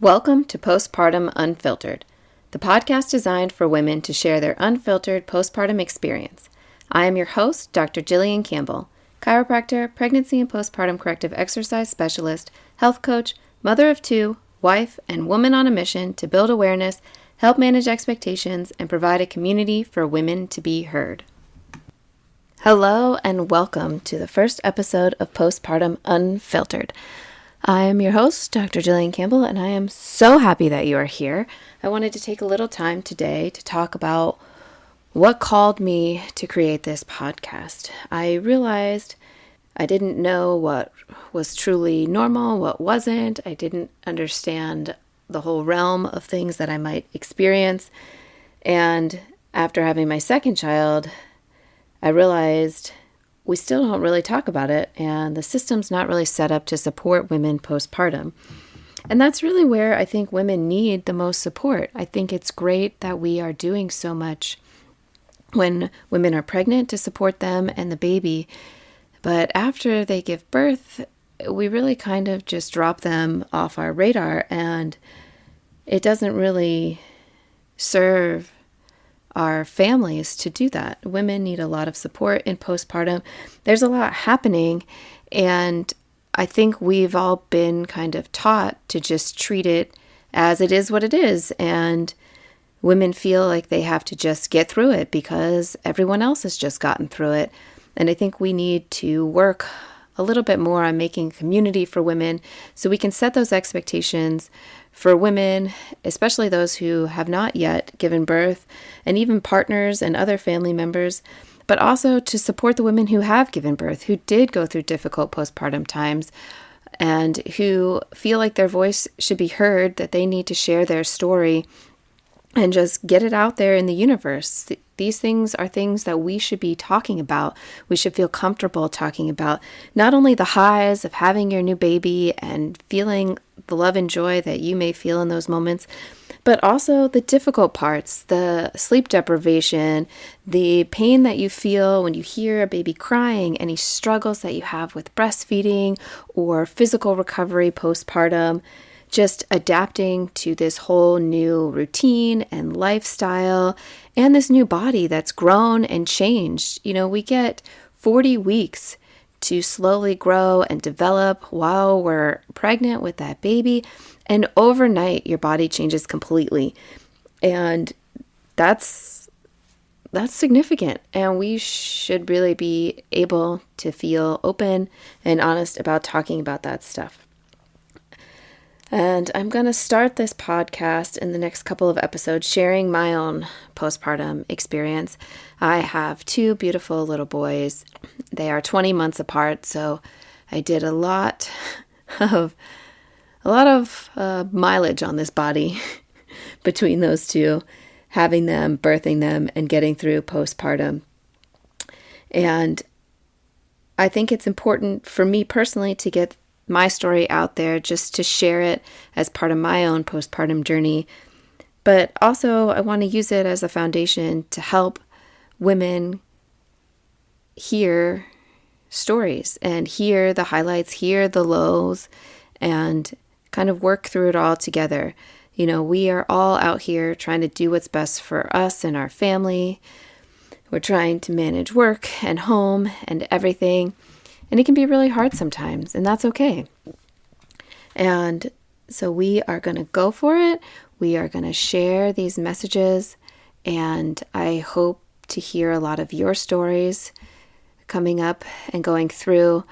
Welcome to Postpartum Unfiltered, the podcast designed for women to share their unfiltered postpartum experience. I am your host, Dr. Jillian Campbell, chiropractor, pregnancy and postpartum corrective exercise specialist, health coach, mother of two, wife, and woman on a mission to build awareness, help manage expectations, and provide a community for women to be heard. Hello and welcome to the first episode of Postpartum Unfiltered. I am your host, Dr. Jillian Campbell, and I am so happy that you are here. I wanted to take a little time today to talk about what called me to create this podcast. I realized I didn't know what was truly normal, what wasn't. I didn't understand the whole realm of things that I might experience. And after having my second child, I realized we still don't really talk about it, and the system's not really set up to support women postpartum. And that's really where I think women need the most support. I think it's great that we are doing so much when women are pregnant to support them and the baby. But after they give birth, we really kind of just drop them off our radar, and it doesn't really serve our families to do that. Women need a lot of support in postpartum. There's a lot happening, and I think we've all been kind of taught to just treat it as it is what it is, and women feel like they have to just get through it because everyone else has just gotten through it. And I think we need to work a little bit more on making a community for women so we can set those expectations for women, especially those who have not yet given birth, and even partners and other family members, but also to support the women who have given birth, who did go through difficult postpartum times, and who feel like their voice should be heard, that they need to share their story and just get it out there in the universe. These things are things that we should be talking about. We should feel comfortable talking about not only the highs of having your new baby and feeling the love and joy that you may feel in those moments, but also the difficult parts, the sleep deprivation, the pain that you feel when you hear a baby crying, any struggles that you have with breastfeeding or physical recovery postpartum, just adapting to this whole new routine and lifestyle and this new body that's grown and changed. You know, we get 40 weeks to slowly grow and develop while we're pregnant with that baby. And overnight, your body changes completely. And that's significant. And we should really be able to feel open and honest about talking about that stuff. And I'm going to start this podcast in the next couple of episodes sharing my own postpartum experience. I have two beautiful little boys. They are 20 months apart, so I did a lot of mileage on this body between those two, having them, birthing them, and getting through postpartum. And I think it's important for me personally to get my story out there, just to share it as part of my own postpartum journey. But also I want to use it as a foundation to help women hear stories and hear the highlights, hear the lows, and kind of work through it all together. You know, we are all out here trying to do what's best for us and our family. We're trying to manage work and home and everything. And it can be really hard sometimes, and that's okay. And so we are going to go for it. We are going to share these messages, and I hope to hear a lot of your stories coming up and going through.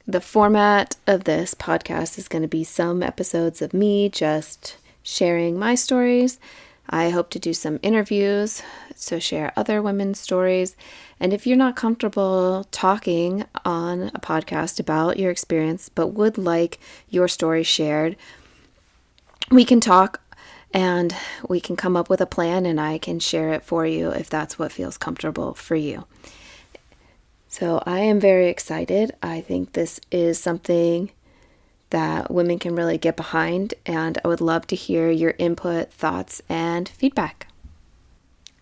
The format of this podcast is going to be some episodes of me just sharing my stories. I hope to do some interviews, so share other women's stories. And if you're not comfortable talking on a podcast about your experience, but would like your story shared, we can talk and we can come up with a plan, and I can share it for you if that's what feels comfortable for you. So I am very excited. I think this is something that women can really get behind, and I would love to hear your input, thoughts, and feedback.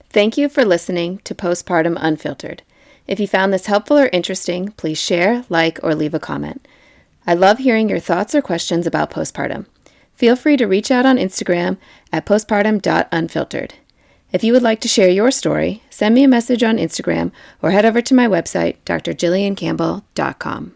Thank you for listening to Postpartum Unfiltered. If you found this helpful or interesting, please share, like, or leave a comment. I love hearing your thoughts or questions about postpartum. feel free to reach out on Instagram at postpartum.unfiltered. If you would like to share your story, send me a message on Instagram or head over to my website, drjilliancampbell.com.